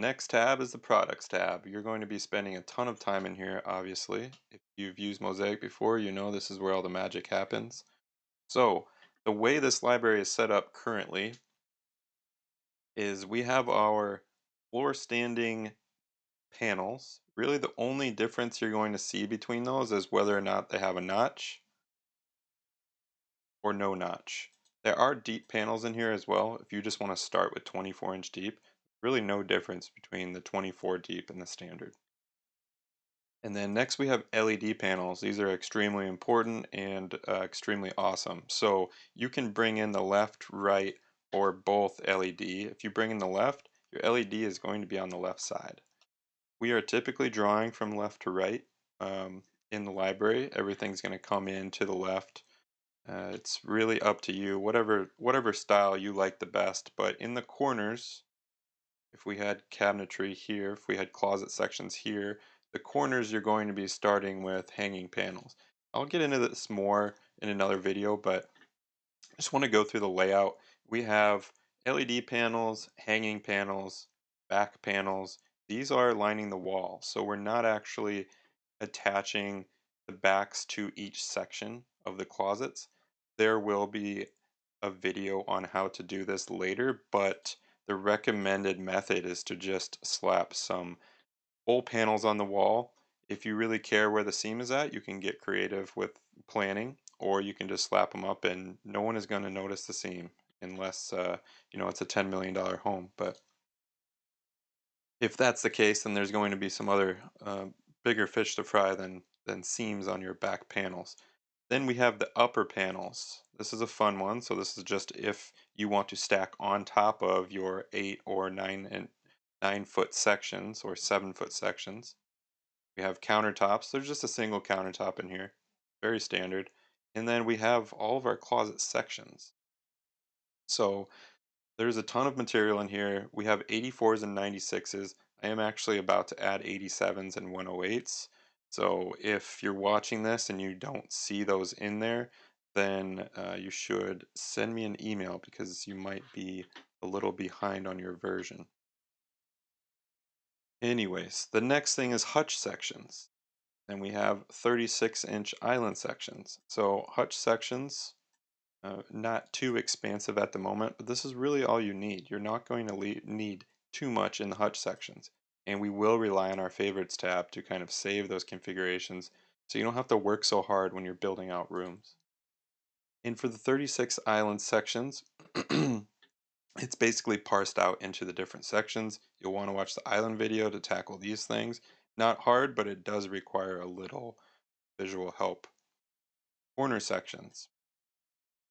Next tab is the products tab. You're going to be spending a ton of time in here, obviously. If you've used Mozaik before, you know this is where all the magic happens. So, the way this library is set up currently is we have our floor standing panels. Really, the only difference you're going to see between those is whether or not they have a notch or no notch. There are deep panels in here as well. If you just want to start with 24-inch deep, really no difference between the 24 deep and the standard. And then next we have LED panels. These are extremely important and extremely awesome. So you can bring in the left, right, or both LED. If you bring in the left, your LED is going to be on the left side. We are typically drawing from left to right in the library. Everything's going to come in to the left. It's really up to you, whatever style you like the best. But in the corners, if we had cabinetry here, if we had closet sections here, the corners you're going to be starting with hanging panels. I'll get into this more in another video, but I just want to go through the layout. We have LED panels, hanging panels, back panels. These are lining the wall, so we're not actually attaching the backs to each section of the closets. There will be a video on how to do this later, but the recommended method is to just slap some full panels on the wall. If you really care where the seam is at, you can get creative with planning, or you can just slap them up and no one is going to notice the seam unless it's a $10 million home. But if that's the case, then there's going to be some other bigger fish to fry than seams on your back panels. Then we have the upper panels. This is a fun one. So this is just if you want to stack on top of your 8 or 9 foot sections or 7 foot sections. We have countertops. There's just a single countertop in here, very standard. And then we have all of our closet sections. So there's a ton of material in here. We have 84s and 96s. I am actually about to add 87s and 108s. So if you're watching this and you don't see those in there, then you should send me an email because you might be a little behind on your version. Anyways, the next thing is hutch sections. And we have 36-inch island sections. So hutch sections, not too expansive at the moment, but this is really all you need. You're not going to need too much in the hutch sections. And we will rely on our favorites tab to kind of save those configurations so you don't have to work so hard when you're building out rooms. And for the 36 island sections, it's basically parsed out into the different sections. You'll want to watch the island video to tackle these things. Not hard, but it does require a little visual help. Corner sections.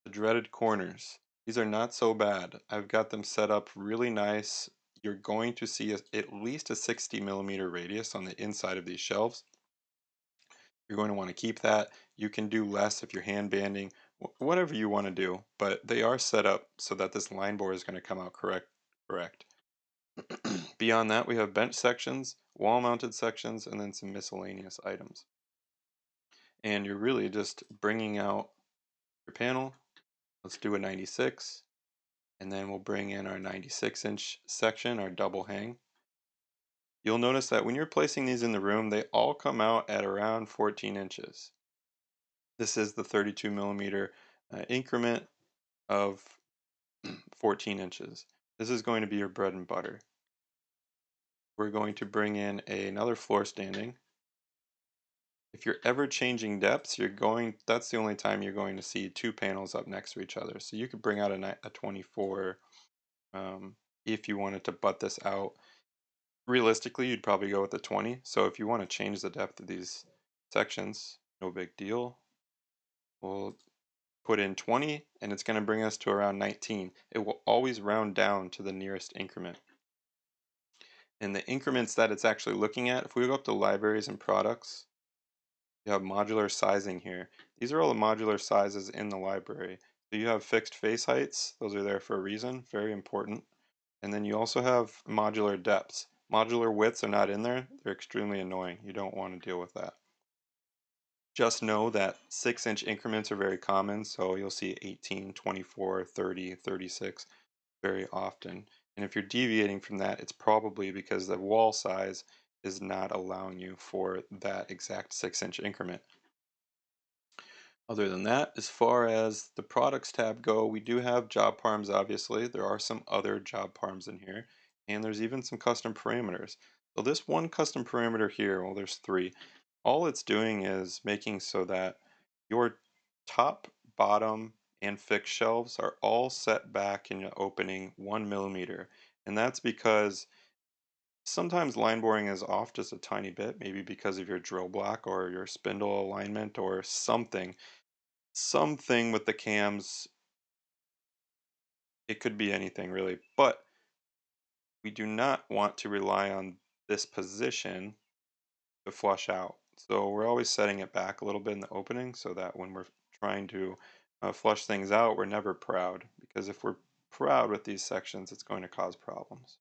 The dreaded corners. These are not so bad. I've got them set up really nice. You're going to see at least a 60 millimeter radius on the inside of these shelves. You're going to want to keep that. You can do less if you're hand banding, whatever you want to do, but they are set up so that this line bore is going to come out correct. Beyond that, we have bench sections, wall mounted sections, and then some miscellaneous items. And you're really just bringing out your panel. Let's do a 96, and then we'll bring in our 96-inch section, our double hang. You'll notice that when you're placing these in the room, they all come out at around 14 inches. This is the 32 millimeter increment of 14 inches. This is going to be your bread and butter. We're going to bring in another floor standing. If you're ever changing depths, that's the only time you're going to see two panels up next to each other. So you could bring out a 24 if you wanted to butt this out. Realistically, you'd probably go with the 20. So if you want to change the depth of these sections, no big deal. We'll put in 20 and it's going to bring us to around 19. It will always round down to the nearest increment. And the increments that it's actually looking at, if we go up to libraries and products, you have modular sizing here. These are all the modular sizes in the library. So you have fixed face heights. Those are there for a reason, very important. And then you also have modular depths. Modular widths are not in there. They're extremely annoying. You don't want to deal with that. Just know that 6-inch increments are very common. So you'll see 18, 24, 30, 36 very often. And if you're deviating from that, it's probably because the wall size is not allowing you for that exact 6-inch increment. Other than that, as far as the products tab go, we do have job parms, obviously. There are some other job parms in here, and there's even some custom parameters. So this one custom parameter here, well, there's three. All it's doing is making so that your top, bottom, and fixed shelves are all set back in an opening 1 millimeter. And that's because sometimes line boring is off just a tiny bit, maybe because of your drill block or your spindle alignment or something. Something with the cams, it could be anything really, but we do not want to rely on this position to flush out. So we're always setting it back a little bit in the opening so that when we're trying to flush things out, we're never proud. Because if we're proud with these sections, it's going to cause problems.